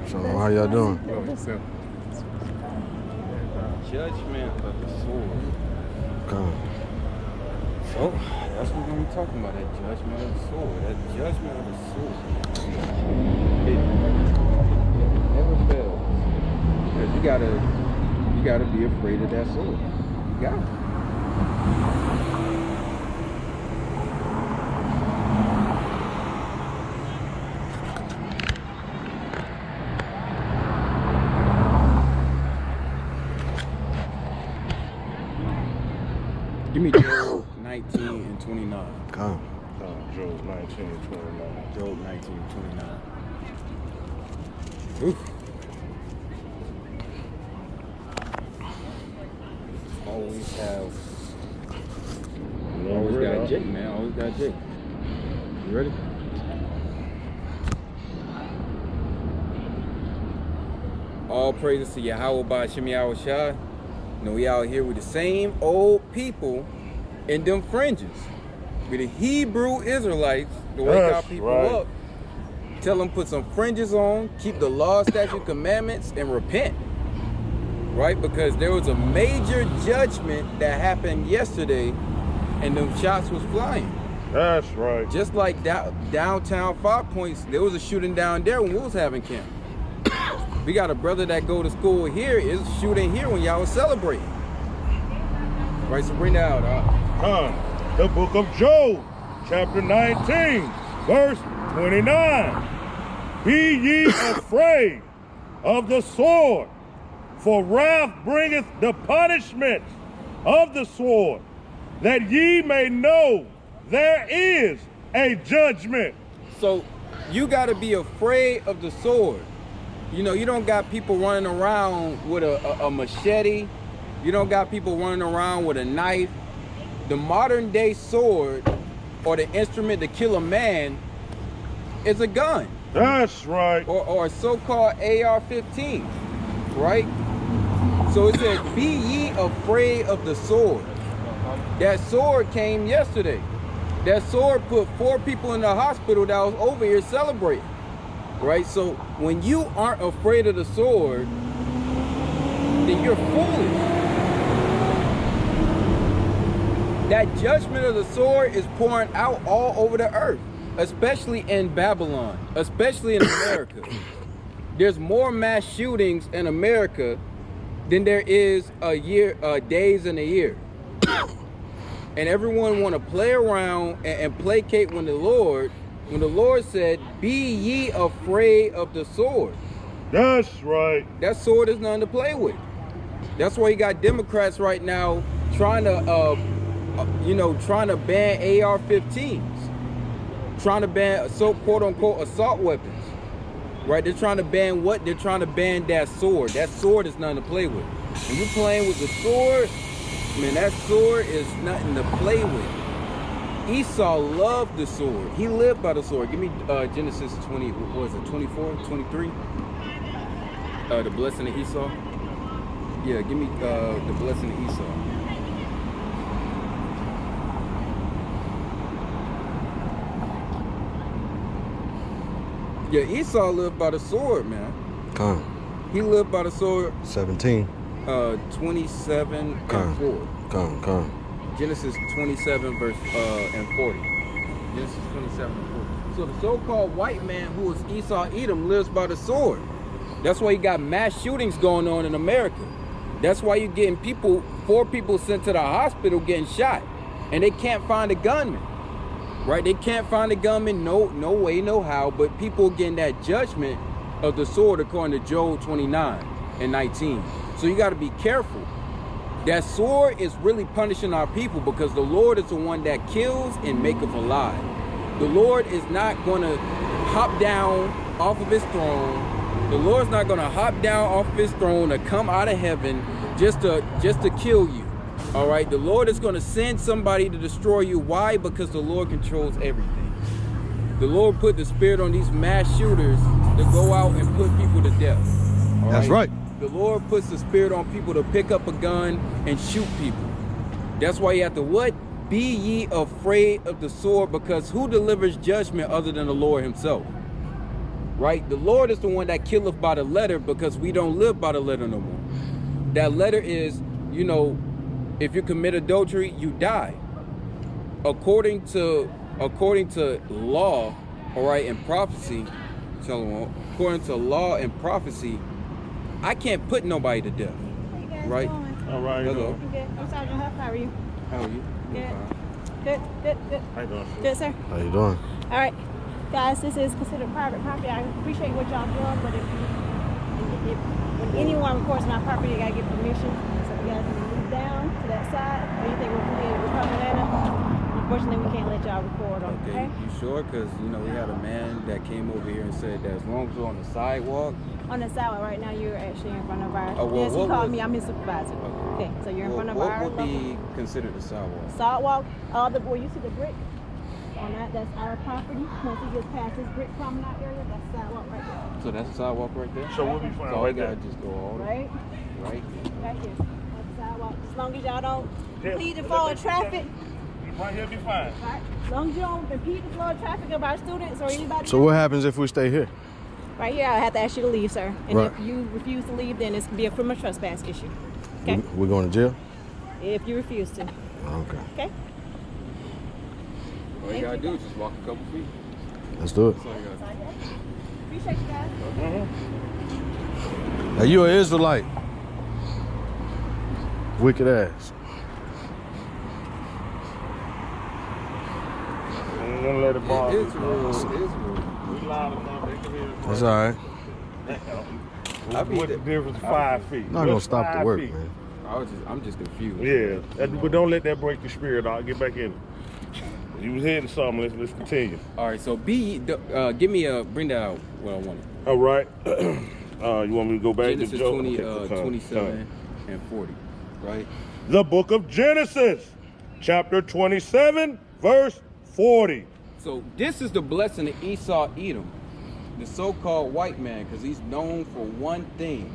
So how y'all doing? Judgment of the sword. Come. So that's what we're gonna be talking about. That judgment of the sword. That judgment of the sword. It never fails. Because you gotta be afraid of that sword. You got to. Give me Job 19 and 29. Come. Job 19 and 29. Job 19 and 29. Oof. Always got Jake, man. Always got Jake. You ready? All praises to Yahweh by Shem Yahushua. You know, we out here with the same old people in them fringes. With the Hebrew Israelites to wake our people up. Tell them put some fringes on, keep the law, statute, commandments, and repent. Right? Because there was a major judgment that happened yesterday and them shots was flying. That's right. Just like downtown 5 Points, there was a shooting down there when we was having camp. We got a brother that go to school here is shooting here when y'all was celebrating. Right, so bring that out. The book of Job, chapter 19, verse 29. Be ye afraid of the sword, for wrath bringeth the punishment of the sword, that ye may know there is a judgment. So you got to be afraid of the sword. You know, you don't got people running around with a machete. You don't got people running around with a knife. The modern day sword, or the instrument to kill a man, is a gun. That's right. Or a so-called AR-15, right? So it says, be ye afraid of the sword. That sword came yesterday. That sword put 4 people in the hospital that was over here celebrating. Right? So when you aren't afraid of the sword, then you're foolish. That judgment of the sword is pouring out all over the earth, especially in Babylon, especially in America. There's more mass shootings in America than there is days in a year. And everyone want to play around and placate when the Lord said, be ye afraid of the sword. That's right. That sword is nothing to play with. That's why you got Democrats right now trying to ban AR-15s, trying to ban quote unquote assault weapons. Right? They're trying to ban what? They're trying to ban that sword. That sword is nothing to play with. When you're playing with the sword, man, that sword is nothing to play with. Esau loved the sword. He lived by the sword. Give me Genesis 20, what was it, 24, 23? The blessing of Esau. Yeah, give me the blessing of Esau. Yeah, Esau lived by the sword, man. Come. He lived by the sword. 17. 27 and 4. Come. Genesis 27 verse and 40. Genesis 27 and 40. So the so-called white man who is Esau Edom lives by the sword. That's why you got mass shootings going on in America. That's why you're getting 4 people sent to the hospital getting shot, and they can't find a gunman. Right? They can't find a gunman, no way, no how, but people getting that judgment of the sword according to Job 29 and 19. So you got to be careful. That sword is really punishing our people because the Lord is the one that kills and maketh alive. The Lord is not going to hop down off of his throne. The Lord's not going to hop down off of his throne to come out of heaven just to kill you. All right, the Lord is going to send somebody to destroy you. Why? Because the Lord controls everything. The Lord put the spirit on these mass shooters to go out and put people to death. That's right. The Lord puts the spirit on people to pick up a gun and shoot people. That's why you have to what? Be ye afraid of the sword, because who delivers judgment other than the Lord himself? right? The Lord is the one that killeth by the letter because we don't live by the letter no more. That letter is, you know, if you commit adultery, you die. According to law, all right, and prophecy, according to law and prophecy, I can't put nobody to death, How you guys right? doing? All right. Hello. I'm good. I'm Sergeant Huff. How are you? How are you? Good. Good. Good. Good. How you doing, sir? Good, sir. How you doing? All right, guys. This is considered private property. I appreciate what y'all doing, but if when anyone records my property, you gotta get permission. So you guys can move down to that side. Anything we're committed with Atlanta. Unfortunately, we can't let y'all record on. Okay, you sure? Because, you know, we had a man that came over here and said that as long as we're on the sidewalk. On the sidewalk right now, you're actually in front of our. Oh, well, yes, he what called would- me. I'm his supervisor. Okay, so you're in front of what our would be considered the sidewalk? sidewalk. Where you see the brick on that's our property. Once you just pass this brick promenade area, that's sidewalk right there. So that's the sidewalk right there? So we'll be fine So right we gotta there. just go all the Right? right. Right here. That's the sidewalk. As long as y'all don't Yeah. impede the flow of traffic. Right here be fine. Right? As long as you don't impede the flow of traffic of our students or anybody So else. what happens if we stay here? Right here, I have to ask you to leave, sir. And Right. if you refuse to leave, then it's be a criminal trespass issue. Okay? We going to jail? If you refuse to. Okay. Okay? All you gotta do is just walk a couple feet. Let's do it. That's all you gotta do. Appreciate you guys. Now you an Israelite. Wicked ass. I'm gonna let it bother. It is real. It is real. We loud enough. They can hear us. That's all right. I mean, What's the difference of 5 feet? I'm not gonna What's stop the 5 work, feet? man. I'm just confused. Yeah, but don't let that break your spirit. I'll get back in it. You was heading something. Let's continue. All right, so give me bring that out what I wanted. All right. You want me to go back Genesis to Job? 20, Okay, 27 and 40, right? The book of Genesis, chapter 27, verse 40. So this is the blessing of Esau Edom, the so-called white man, because he's known for one thing: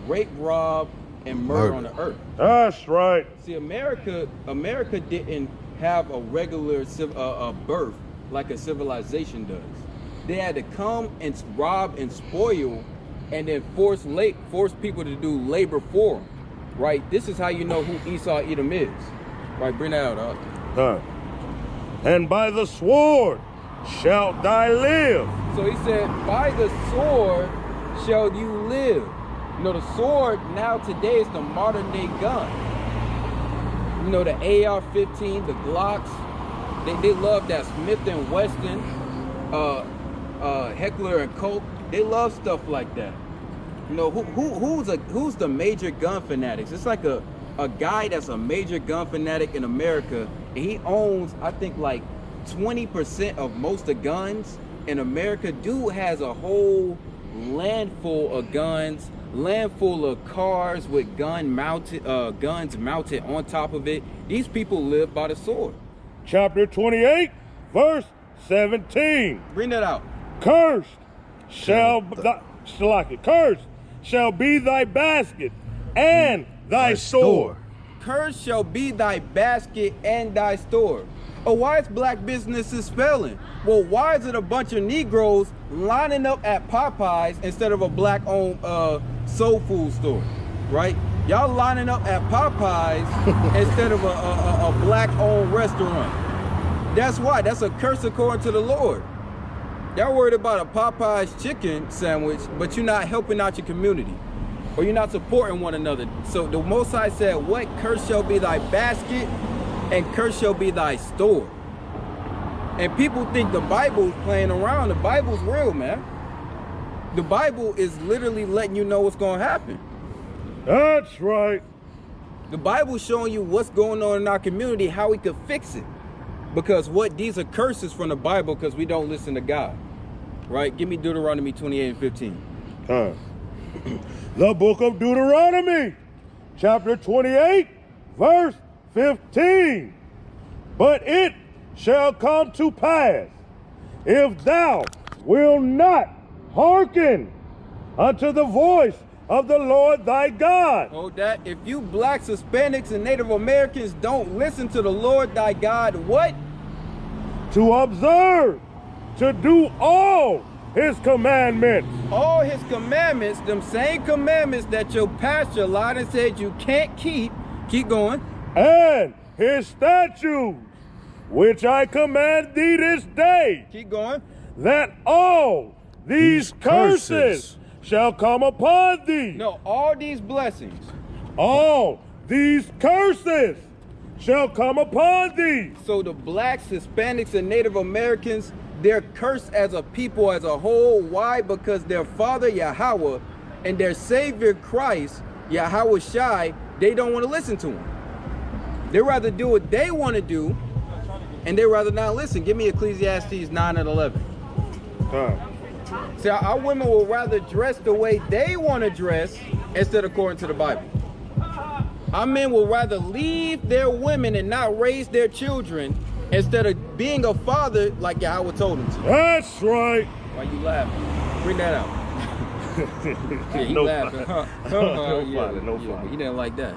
rape, rob, and murder on the earth. That's right. See, America didn't have a regular birth like a civilization does. They had to come and rob and spoil, and then force people to do labor for them. Right? This is how you know who Esau Edom is. Right? Bring that out. And by the sword shalt thou live. So he said, by the sword shall you live. You know, the sword now today is the modern day gun. You know, the AR-15, the Glocks, they love that Smith & Wesson, Heckler and Koch. They love stuff like that. You know, who's the major gun fanatics? It's like a guy that's a major gun fanatic in America, and he owns, I think, like 20% of most of the guns in America. Dude has a whole land full of guns, land full of cars with guns mounted on top of it. These people live by the sword. Chapter 28, verse 17. Bring that out. Cursed shall be thy basket and thy store. Cursed shall be thy basket and thy store. Oh, why is black businesses failing? Well, why is it a bunch of Negroes lining up at Popeyes instead of a black-owned soul food store, right? Y'all lining up at Popeyes instead of a black-owned restaurant. That's why. That's a curse according to the Lord. Y'all worried about a Popeyes chicken sandwich, but you're not helping out your community, or you're not supporting one another. So the Most High said, what curse shall be thy basket, and curse shall be thy store. And people think the Bible's playing around. The Bible's real, man. The Bible is literally letting you know what's going to happen. That's right. The Bible's showing you what's going on in our community, how we could fix it. Because these are curses from the Bible because we don't listen to God. Right? Give me Deuteronomy 28 and 15. The book of Deuteronomy, chapter 28, verse 15. But it shall come to pass, if thou wilt not hearken unto the voice of the Lord thy God. Hold that. If you blacks, Hispanics, and Native Americans don't listen to the Lord thy God, what? To observe, to do all his commandments. All his commandments, them same commandments that your pastor lied and said you can't keep going, And his statutes, which I command thee this day, keep going, that all these curses shall come upon thee. no, all these blessings. All these curses shall come upon thee. So the blacks, Hispanics, and Native Americans, they're cursed as a people as a whole. Why? Because their father Yahweh and their savior Christ, Yahweh Shai, they don't want to listen to him. They rather do what they want to do, and they rather not listen. Give me Ecclesiastes 9 and 11. See, our women will rather dress the way they want to dress instead of according to the Bible. Our men will rather leave their women and not raise their children instead of being a father like Yahweh told them to. That's right. Why you laughing? Bring that out. Yeah, he No laughing. fun. No fun. He didn't like that.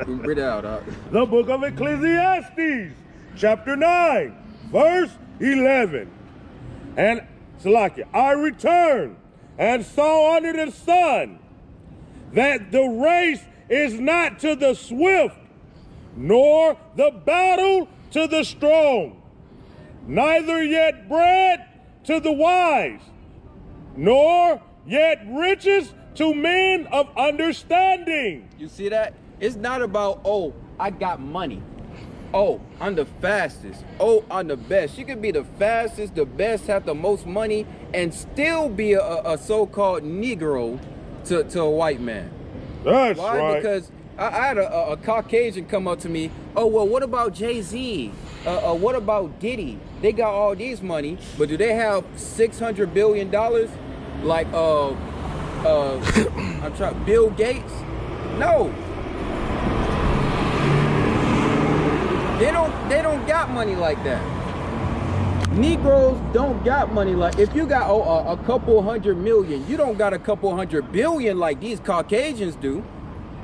Bring that out. The book of Ecclesiastes, chapter 9, verse 11. And Salakia, I returned and saw under the sun that the race is not to the swift, nor the battle to the strong, neither yet bread to the wise, nor yet riches to men of understanding. You see that? It's not about, oh, I got money. Oh, I'm the fastest. Oh, I'm the best. You could be the fastest, the best, have the most money, and still be a so-called Negro to a white man. That's Why? right. Because I had a Caucasian come up to me. Oh, well, what about Jay-Z? What about Diddy? They got all these money, but do they have $600 billion? Like, I'm trying, Bill Gates? No. They don't got money like that. Negroes don't got money like, if you got a couple hundred million, you don't got a couple hundred billion like these Caucasians do.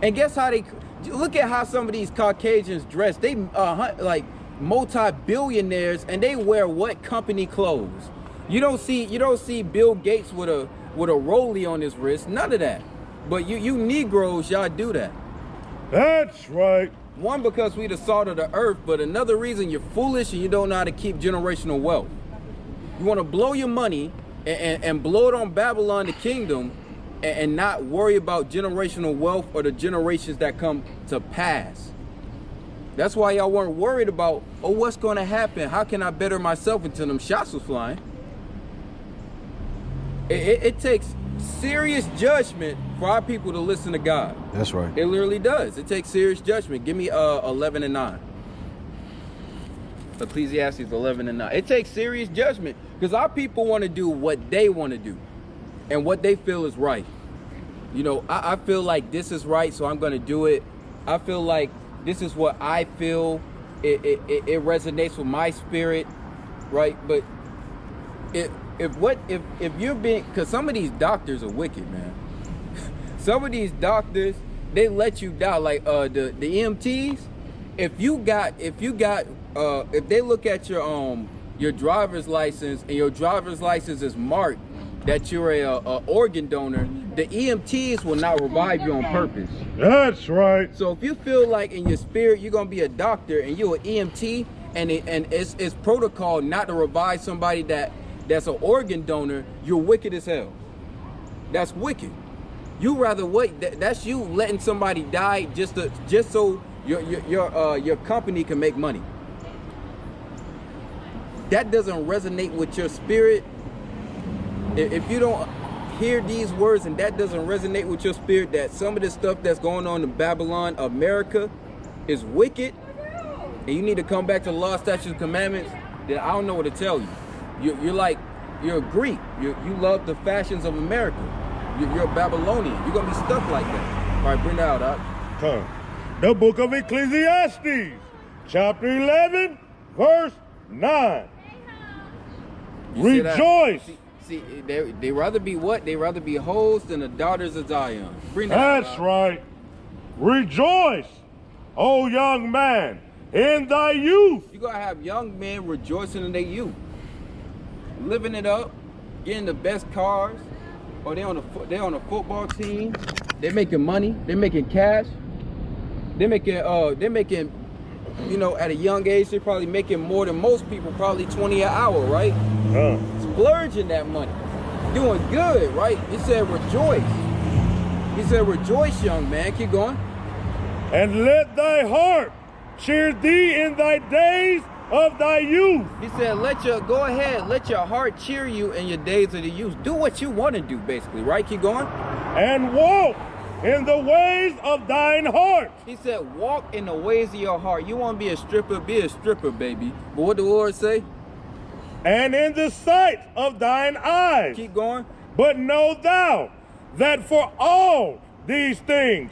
And guess how they, look at how some of these Caucasians dress. They like multi-billionaires, and they wear what company clothes? You don't see Bill Gates with a rollie on his wrist, none of that. But you Negroes, y'all do that. That's right. One, because we the salt of the earth, but another reason you're foolish and you don't know how to keep generational wealth. You want to blow your money and blow it on Babylon, the kingdom, and not worry about generational wealth or the generations that come to pass. That's why y'all weren't worried about, oh, what's going to happen? How can I better myself until them shots was flying? It takes serious judgment for our people to listen to God. That's right. It literally does. It takes serious judgment. Give me 11 and 9. Ecclesiastes 11 and 9. It takes serious judgment because our people want to do what they want to do and what they feel is right. You know, I feel like this is right, so I'm going to do it. I feel like this is what I feel. It resonates with my spirit, right? But if you're being, because some of these doctors are wicked, man. Some of these doctors, they let you down. Like the EMTs, if they look at your driver's license and your driver's license is marked that you're a organ donor, the EMTs will not revive you on purpose. That's right. So if you feel like in your spirit you're gonna be a doctor and you're an EMT, and it's protocol not to revive somebody that's an organ donor, you're wicked as hell. That's wicked. You rather wait. That's you letting somebody die just so your company can make money. That doesn't resonate with your spirit. If you don't hear these words and that doesn't resonate with your spirit, that some of the stuff that's going on in Babylon, America, is wicked, and you need to come back to the law, statutes, and commandments, then I don't know what to tell you. You're a Greek. You love the fashions of America. You're a Babylonian. You're going to be stuck like that. All right, bring that out, Doc. The book of Ecclesiastes, chapter 11, verse 9. You see that? Rejoice. See, they rather be what? They rather be hoes than the daughters of Zion. Bring that out. That's right. Rejoice, O young man, in thy youth. You're going to have young men rejoicing in their youth. Living it up. getting the best cars, or they on a football team. They're making money. They're making cash. They're making, you know, at a young age, they're probably making more than most people, probably 20 an hour, right? Splurging that money, doing good, right? He said, rejoice. He said, rejoice, young man. Keep going. And let thy heart cheer thee in thy days of thy youth. He said, go ahead, let your heart cheer you in your days of the youth. Do what you want to do, basically, right? Keep going. And walk in the ways of thine heart. He said, walk in the ways of your heart. You want to be a stripper, baby. But what the Lord say? And in the sight of thine eyes. Keep going. But know thou that for all these things,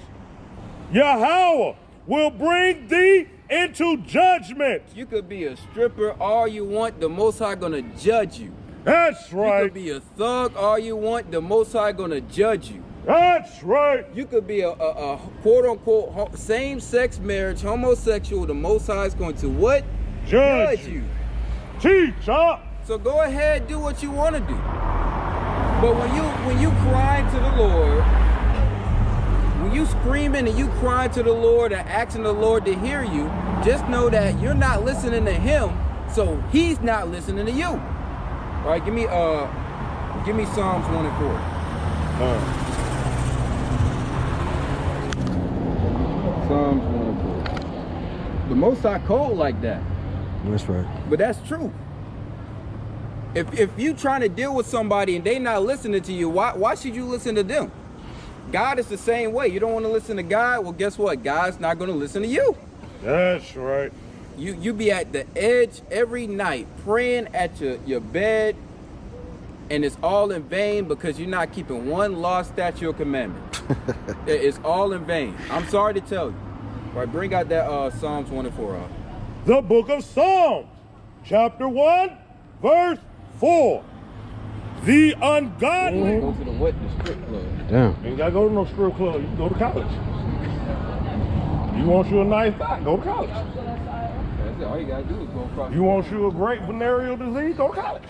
Yahweh will bring thee into judgment. You could be a stripper all you want. The Most High gonna judge you. That's You right. could be a thug all you want. The Most High gonna judge you. That's right. You could be a quote-unquote same-sex marriage, homosexual. The Most High is going to what? Judge you. Teach up. So go ahead, do what you want to do. But when you crying to the Lord, when you screaming and you crying to the Lord and asking the Lord to hear you, just know that you're not listening to Him, so He's not listening to you. All right, give me Psalms 1 and 4. Psalms 1 and 4. The Most High cold like that. That's right. But that's true. If you trying to deal with somebody and they not listening to you, why should you listen to them? God is the same way. You don't want to listen to God? Well, guess what? God's not going to listen to you. That's right. You be at the edge every night praying at your bed, and it's all in vain because you're not keeping one law, statute, or commandment. It's all in vain. I'm sorry to tell you. All right, bring out that Psalms 1 and 4. The book of Psalms, chapter 1, verse 4. The ungodly. Go to the strip club. Damn. You ain't gotta go to no strip club. You can go to college. You want you a nice thigh, go to college. That's it. All you gotta do is go across. You want you a great venereal disease, go to college.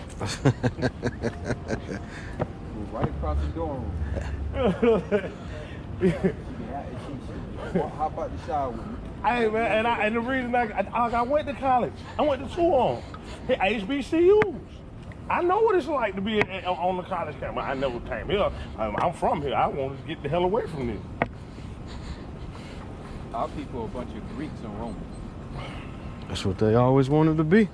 Right across the dorm room. How about the shower with me? Hey man, and the reason I went to college, I went to Toulon, HBCUs. I know what it's like to be on the college campus. I never came here. I'm from here. I wanted to get the hell away from this. Our people are a bunch of Greeks and Romans. That's what they always wanted to be.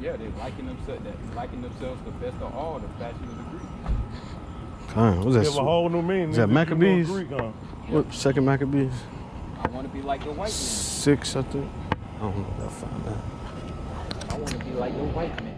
Yeah, they liking themselves the best of all, the fashion of the Greeks. What was that? Give a whole new meaning. Is that Maccabees? Greek, huh? What, second Maccabees? I want to be like the white man. 6, I think. I don't know if I found that. I want to be like the white man.